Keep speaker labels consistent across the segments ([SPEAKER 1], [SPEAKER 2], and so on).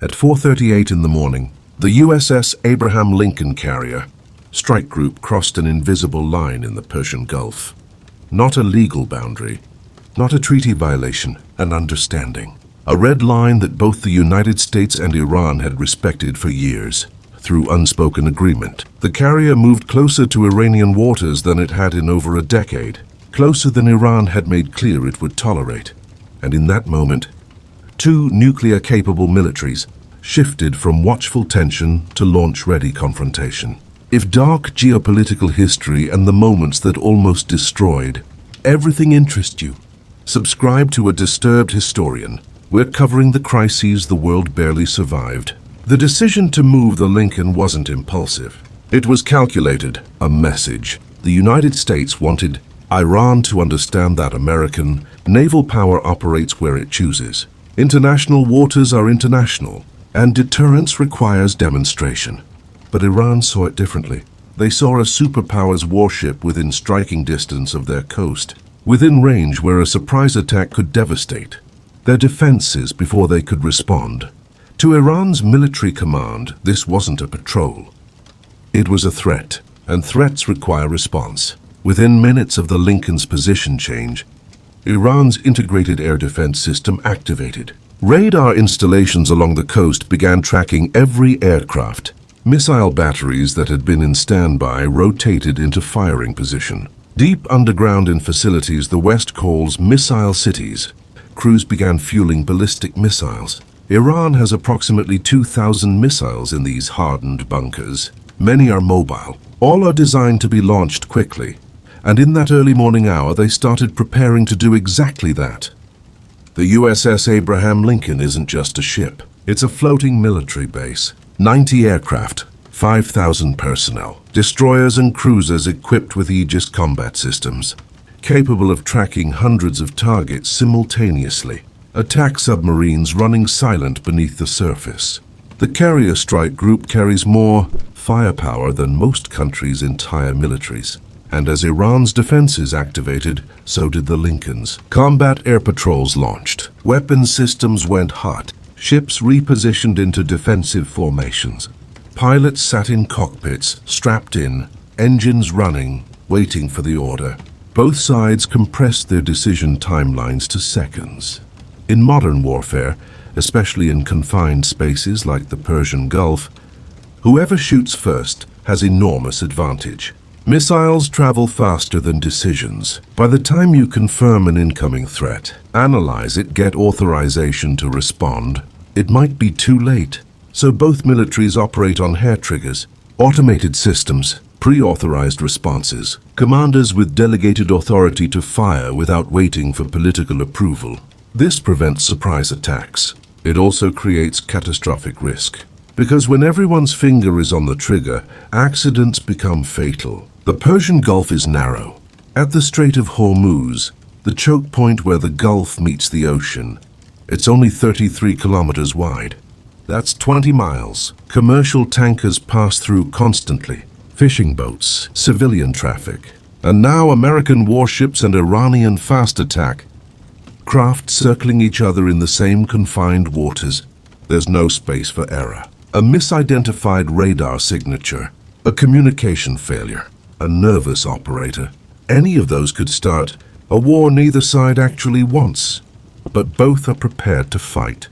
[SPEAKER 1] At 4:38 in the morning, the USS Abraham Lincoln carrier strike group crossed an invisible line in the Persian Gulf. Not a legal boundary, not a treaty violation, an understanding. A red line that both the United States and Iran had respected for years. Through unspoken agreement, the carrier moved closer to Iranian waters than it had in over a decade, closer than Iran had made clear it would tolerate. And in that moment, two nuclear-capable militaries shifted from watchful tension to launch-ready confrontation. If dark geopolitical history and the moments that almost destroyed everything interest you, subscribe to A Disturbed Historian. We're covering the crises the world barely survived. The decision to move the Lincoln wasn't impulsive. It was calculated, a message. The United States wanted Iran to understand that American naval power operates where it chooses. International waters are international, and deterrence requires demonstration. But Iran saw it differently. They saw a superpower's warship within striking distance of their coast, within range where a surprise attack could devastate their defenses before they could respond. To Iran's military command, this wasn't a patrol. It was a threat, and threats require response. Within minutes of the Lincoln's position change, Iran's integrated air defense system activated. Radar installations along the coast began tracking every aircraft. Missile batteries that had been in standby rotated into firing position. Deep underground in facilities the West calls missile cities, crews began fueling ballistic missiles. Iran has approximately 2,000 missiles in these hardened bunkers. Many are mobile. All are designed to be launched quickly. And in that early morning hour, they started preparing to do exactly that. The USS Abraham Lincoln isn't just a ship. It's a floating military base. 90 aircraft, 5,000 personnel, destroyers and cruisers equipped with Aegis combat systems, capable of tracking hundreds of targets simultaneously. Attack submarines running silent beneath the surface. The carrier strike group carries more firepower than most countries' entire militaries. And as Iran's defenses activated, so did the Lincoln's. Combat air patrols launched. Weapon systems went hot. Ships repositioned into defensive formations. Pilots sat in cockpits, strapped in, engines running, waiting for the order. Both sides compressed their decision timelines to seconds. In modern warfare, especially in confined spaces like the Persian Gulf, whoever shoots first has enormous advantage. Missiles travel faster than decisions. By the time you confirm an incoming threat, analyze it, get authorization to respond, it might be too late. So both militaries operate on hair triggers, automated systems, pre-authorized responses, commanders with delegated authority to fire without waiting for political approval. This prevents surprise attacks. It also creates catastrophic risk. Because when everyone's finger is on the trigger, accidents become fatal. The Persian Gulf is narrow. At the Strait of Hormuz, the choke point where the Gulf meets the ocean, it's only 33 kilometers wide. That's 20 miles. Commercial tankers pass through constantly. Fishing boats, civilian traffic. And now American warships and Iranian fast attack. Craft circling each other in the same confined waters. There's no space for error. A misidentified radar signature. A communication failure. A nervous operator. Any of those could start a war neither side actually wants. But both are prepared to fight.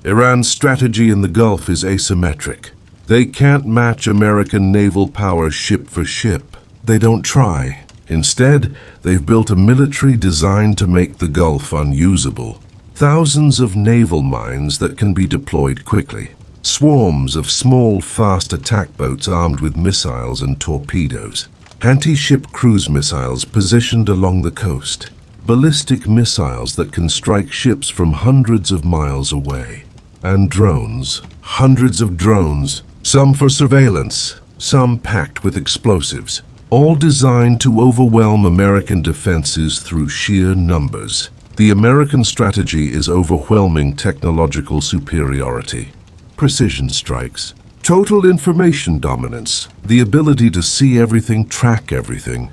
[SPEAKER 1] Iran's strategy in the Gulf is asymmetric. They can't match American naval power ship for ship. They don't try. Instead, they've built a military designed to make the Gulf unusable. Thousands of naval mines that can be deployed quickly. Swarms of small, fast attack boats armed with missiles and torpedoes. Anti-ship cruise missiles positioned along the coast. Ballistic missiles that can strike ships from hundreds of miles away. And drones. Hundreds of drones. Some for surveillance, some packed with explosives, all designed to overwhelm American defenses through sheer numbers. The American strategy is overwhelming technological superiority, precision strikes, total information dominance, the ability to see everything, track everything,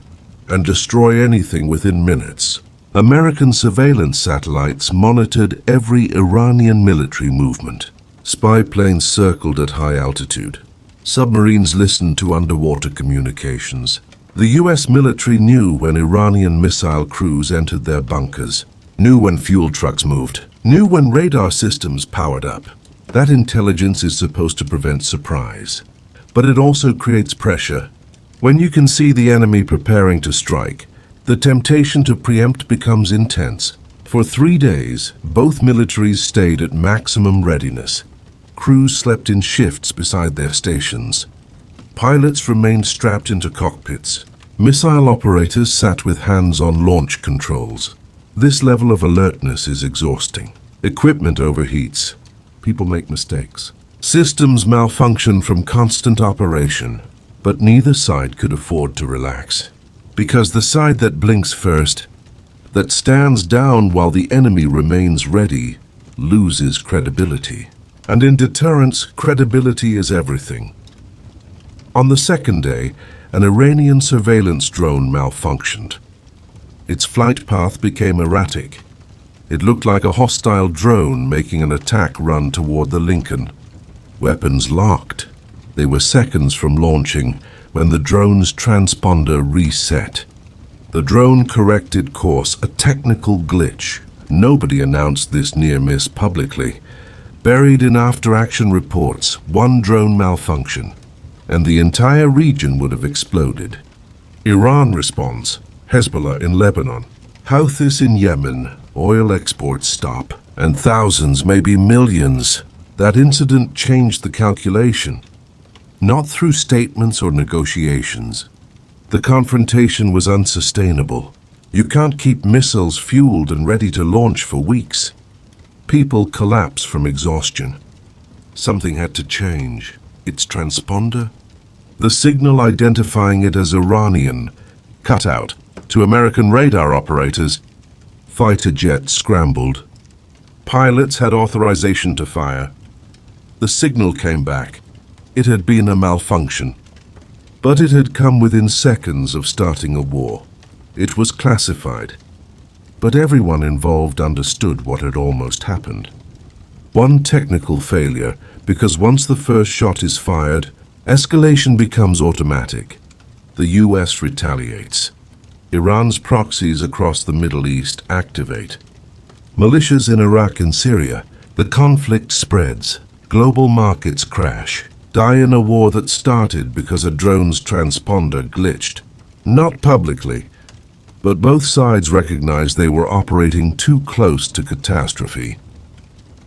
[SPEAKER 1] and destroy anything within minutes. American surveillance satellites monitored every Iranian military movement. Spy planes circled at high altitude. Submarines listened to underwater communications. The US military knew when Iranian missile crews entered their bunkers, knew when fuel trucks moved, knew when radar systems powered up. That intelligence is supposed to prevent surprise. But it also creates pressure. When you can see the enemy preparing to strike, the temptation to preempt becomes intense. For 3 days, both militaries stayed at maximum readiness. Crews slept in shifts beside their stations. Pilots remained strapped into cockpits. Missile operators sat with hands on launch controls. This level of alertness is exhausting. Equipment overheats. People make mistakes. Systems malfunction from constant operation. But neither side could afford to relax. Because the side that blinks first, that stands down while the enemy remains ready, loses credibility. And in deterrence, credibility is everything. On the second day, an Iranian surveillance drone malfunctioned. Its flight path became erratic. It looked like a hostile drone making an attack run toward the Lincoln. Weapons locked. They were seconds from launching when the drone's transponder reset. The drone corrected course, a technical glitch. Nobody announced this near miss publicly. Buried in after-action reports, one drone malfunction, and the entire region would have exploded. Iran responds. Hezbollah in Lebanon. Houthis in Yemen. Oil exports stop. And thousands, maybe millions. That incident changed the calculation. Not through statements or negotiations. The confrontation was unsustainable. You can't keep missiles fueled and ready to launch for weeks. People collapse from exhaustion. Something had to change. Its transponder? The signal identifying it as Iranian, cut out. To American radar operators, fighter jets scrambled. Pilots had authorization to fire. The signal came back. It had been a malfunction. But it had come within seconds of starting a war. It was classified. But everyone involved understood what had almost happened. One technical failure, because once the first shot is fired, escalation becomes automatic. The US retaliates. Iran's proxies across the Middle East activate. Militias in Iraq and Syria. The conflict spreads. Global markets crash. Die in a war that started because a drone's transponder glitched. Not publicly, but both sides recognized they were operating too close to catastrophe.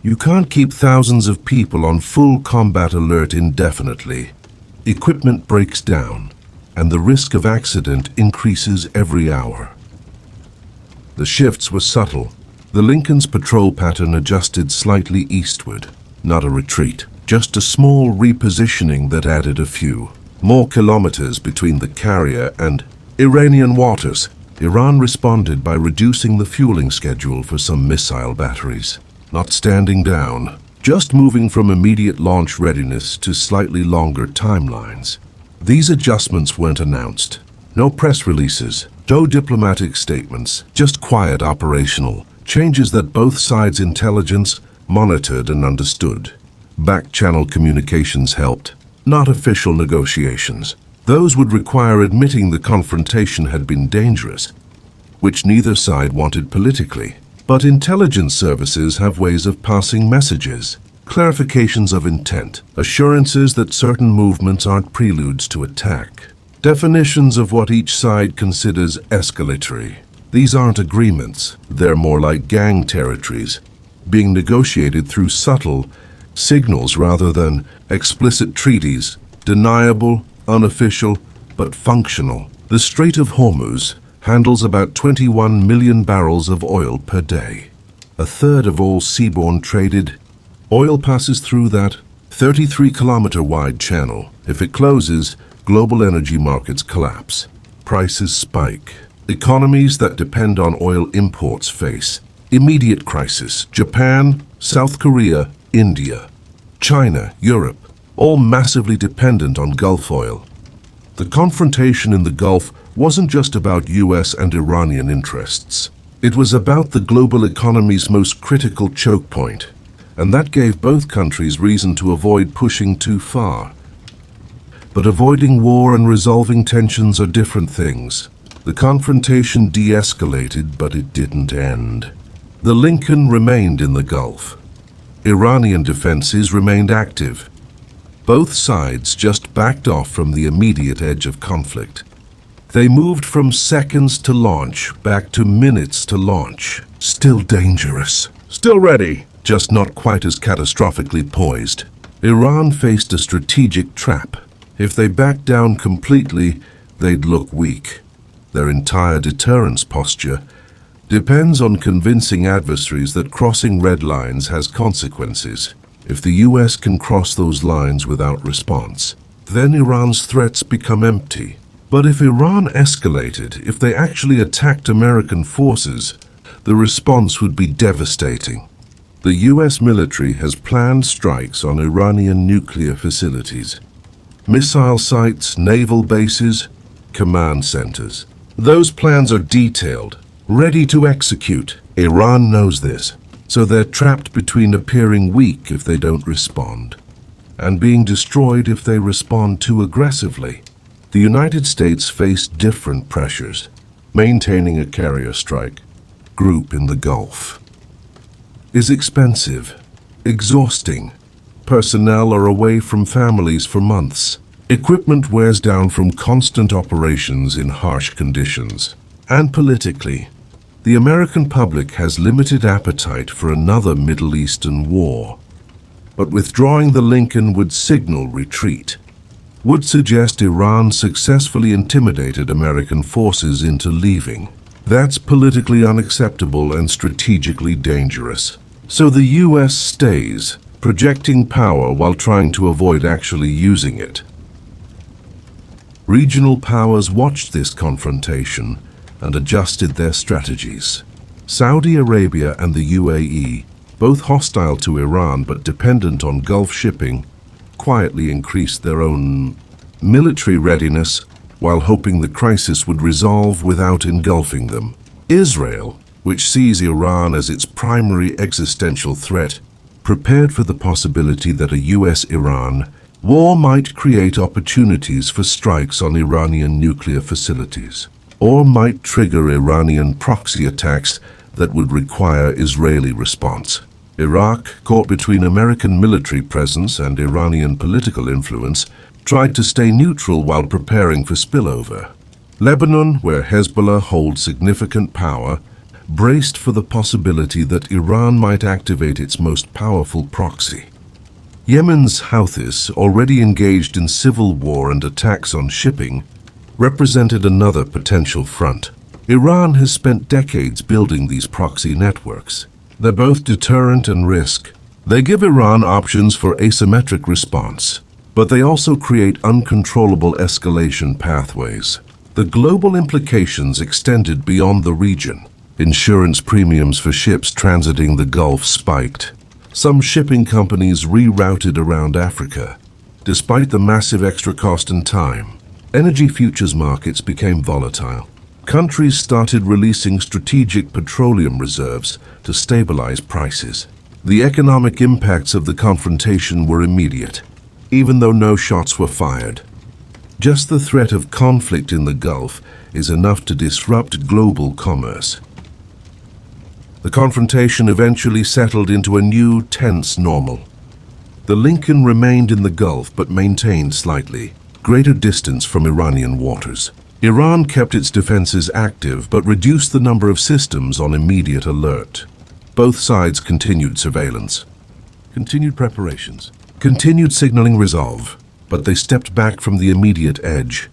[SPEAKER 1] You can't keep thousands of people on full combat alert indefinitely. Equipment breaks down, and the risk of accident increases every hour. The shifts were subtle. The Lincoln's patrol pattern adjusted slightly eastward, not a retreat. Just a small repositioning that added a few more kilometers between the carrier and Iranian waters. Iran responded by reducing the fueling schedule for some missile batteries. Not standing down, just moving from immediate launch readiness to slightly longer timelines. These adjustments weren't announced. No press releases, no diplomatic statements, just quiet operational changes that both sides' intelligence monitored and understood. Back-channel communications helped, not official negotiations. Those would require admitting the confrontation had been dangerous, which neither side wanted politically. But intelligence services have ways of passing messages, clarifications of intent, assurances that certain movements aren't preludes to attack, definitions of what each side considers escalatory. These aren't agreements, they're more like gang territories, being negotiated through subtle signals rather than explicit treaties, deniable, unofficial, but functional. The Strait of Hormuz handles about 21 million barrels of oil per day. A third of all seaborne traded oil passes through that 33-kilometer-wide channel. If it closes, global energy markets collapse. Prices spike. Economies that depend on oil imports face immediate crisis. Japan, South Korea, India, China, Europe, all massively dependent on Gulf oil. The confrontation in the Gulf wasn't just about US and Iranian interests. It was about the global economy's most critical choke point. and that gave both countries reason to avoid pushing too far. But avoiding war and resolving tensions are different things. The confrontation de-escalated, but it didn't end. The Lincoln remained in the Gulf. Iranian defenses remained active. Both sides just backed off from the immediate edge of conflict. They moved from seconds to launch back to minutes to launch. Still dangerous. Still ready, just not quite as catastrophically poised. Iran faced a strategic trap. If they backed down completely, they'd look weak. Their entire deterrence posture depends on convincing adversaries that crossing red lines has consequences. If the US can cross those lines without response, then Iran's threats become empty. But if Iran escalated, if they actually attacked American forces, the response would be devastating. The US military has planned strikes on Iranian nuclear facilities, missile sites, naval bases, command centers. Those plans are detailed, ready to execute. Iran knows this, so they're trapped between appearing weak if they don't respond, and being destroyed if they respond too aggressively. The United States faced different pressures. Maintaining a carrier strike group in the Gulf is expensive, exhausting. Personnel are away from families for months. Equipment wears down from constant operations in harsh conditions. And politically, the American public has limited appetite for another Middle Eastern war. But withdrawing the Lincoln would signal retreat, would suggest Iran successfully intimidated American forces into leaving. That's politically unacceptable and strategically dangerous. So the US stays, projecting power while trying to avoid actually using it. Regional powers watched this confrontation and adjusted their strategies. Saudi Arabia and the UAE, both hostile to Iran but dependent on Gulf shipping, quietly increased their own military readiness while hoping the crisis would resolve without engulfing them. Israel, which sees Iran as its primary existential threat, prepared for the possibility that a US-Iran war might create opportunities for strikes on Iranian nuclear facilities, or might trigger Iranian proxy attacks that would require Israeli response. Iraq, caught between American military presence and Iranian political influence, tried to stay neutral while preparing for spillover. Lebanon, where Hezbollah holds significant power, braced for the possibility that Iran might activate its most powerful proxy. Yemen's Houthis, already engaged in civil war and attacks on shipping, represented another potential front. Iran has spent decades building these proxy networks. They're both deterrent and risk. They give Iran options for asymmetric response, but they also create uncontrollable escalation pathways. The global implications extended beyond the region. Insurance premiums for ships transiting the Gulf spiked. Some shipping companies rerouted around Africa. Despite the massive extra cost and time, energy futures markets became volatile. Countries started releasing strategic petroleum reserves to stabilize prices. The economic impacts of the confrontation were immediate, even though no shots were fired. Just the threat of conflict in the Gulf is enough to disrupt global commerce. The confrontation eventually settled into a new, tense normal. The Lincoln remained in the Gulf but maintained slightly greater distance from Iranian waters. Iran kept its defenses active but reduced the number of systems on immediate alert. Both sides continued surveillance, continued preparations, continued signaling resolve, but they stepped back from the immediate edge.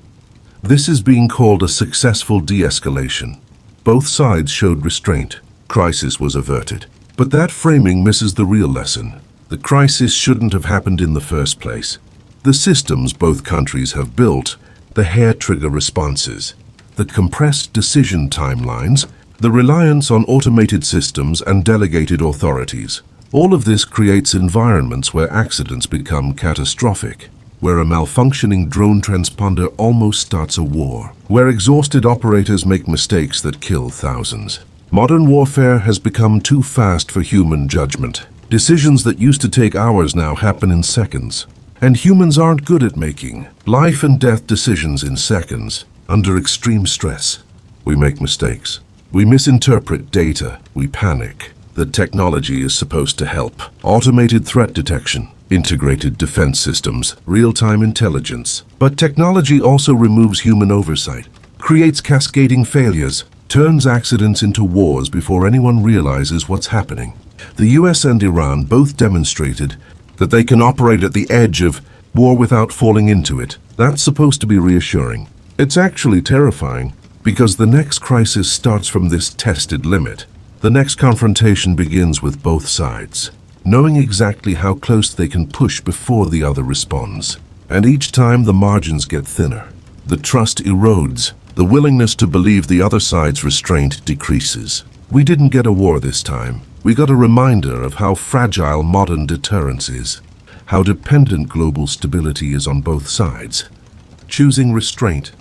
[SPEAKER 1] This is being called a successful de-escalation. Both sides showed restraint. Crisis was averted. But that framing misses the real lesson. The crisis shouldn't have happened in the first place. The systems both countries have built, the hair-trigger responses, the compressed decision timelines, the reliance on automated systems and delegated authorities. All of this creates environments where accidents become catastrophic, where a malfunctioning drone transponder almost starts a war, where exhausted operators make mistakes that kill thousands. Modern warfare has become too fast for human judgment. Decisions that used to take hours now happen in seconds. And humans aren't good at making life and death decisions in seconds. Under extreme stress, we make mistakes. We misinterpret data. We panic. The technology is supposed to help. Automated threat detection, integrated defense systems, real-time intelligence. But technology also removes human oversight, creates cascading failures, turns accidents into wars before anyone realizes what's happening. The US and Iran both demonstrated that they can operate at the edge of war without falling into it. That's supposed to be reassuring. It's actually terrifying, because the next crisis starts from this tested limit. The next confrontation begins with both sides, knowing exactly how close they can push before the other responds. And each time the margins get thinner. The trust erodes. The willingness to believe the other side's restraint decreases. We didn't get a war this time. We got a reminder of how fragile modern deterrence is, how dependent global stability is on both sides. Choosing restraint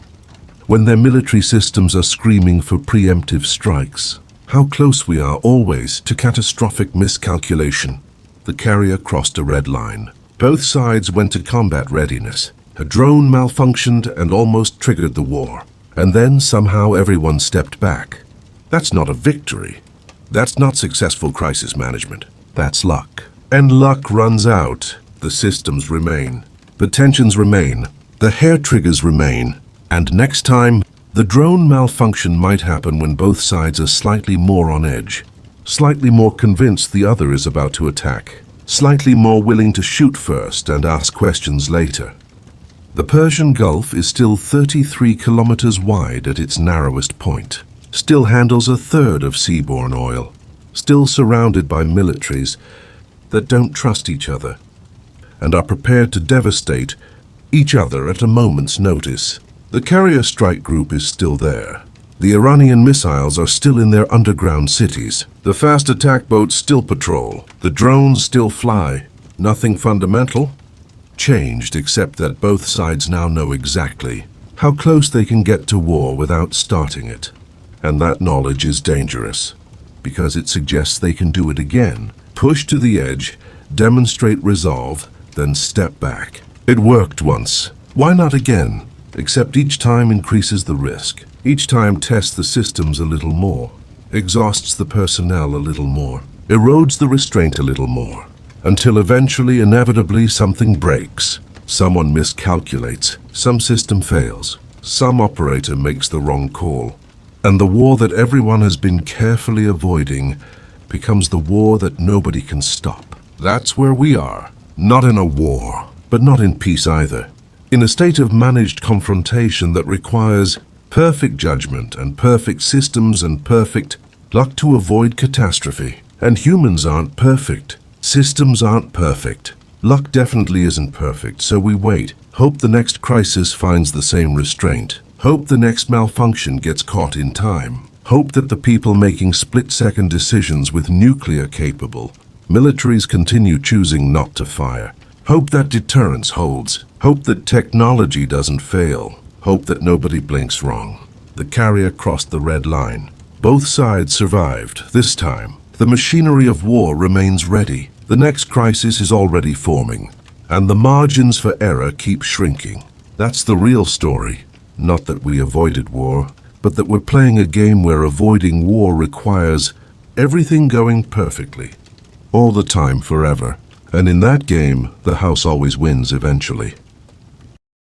[SPEAKER 1] when their military systems are screaming for preemptive strikes. How close we are always to catastrophic miscalculation. The carrier crossed a red line. Both sides went to combat readiness. A drone malfunctioned and almost triggered the war. And then somehow everyone stepped back. That's not a victory. That's not successful crisis management. That's luck. And luck runs out. The systems remain. The tensions remain. The hair triggers remain. And next time, the drone malfunction might happen when both sides are slightly more on edge, slightly more convinced the other is about to attack, slightly more willing to shoot first and ask questions later. The Persian Gulf is still 33 kilometers wide at its narrowest point, still handles a third of seaborne oil, still surrounded by militaries that don't trust each other and are prepared to devastate each other at a moment's notice. The carrier strike group is still there. The Iranian missiles are still in their underground cities. The fast attack boats still patrol. The drones still fly. Nothing fundamental changed except that both sides now know exactly how close they can get to war without starting it. And that knowledge is dangerous, because it suggests they can do it again. Push to the edge, demonstrate resolve, then step back. It worked once. Why not again? Except each time increases the risk. Each time tests the systems a little more, exhausts the personnel a little more, erodes the restraint a little more, until eventually, inevitably, something breaks. Someone miscalculates, some system fails, some operator makes the wrong call, and the war that everyone has been carefully avoiding becomes the war that nobody can stop. That's where we are. Not in a war, but not in peace either. In a state of managed confrontation that requires perfect judgment and perfect systems and perfect luck to avoid catastrophe. And humans aren't perfect. Systems aren't perfect. Luck definitely isn't perfect, so we wait. Hope the next crisis finds the same restraint. Hope the next malfunction gets caught in time. Hope that the people making split-second decisions with nuclear-capable militaries continue choosing not to fire. Hope that deterrence holds. Hope that technology doesn't fail. Hope that nobody blinks wrong. The carrier crossed the red line. Both sides survived. This time, the machinery of war remains ready. The next crisis is already forming, and the margins for error keep shrinking. That's the real story. Not that we avoided war, but that we're playing a game where avoiding war requires everything going perfectly, all the time, forever. And in that game, the house always wins eventually.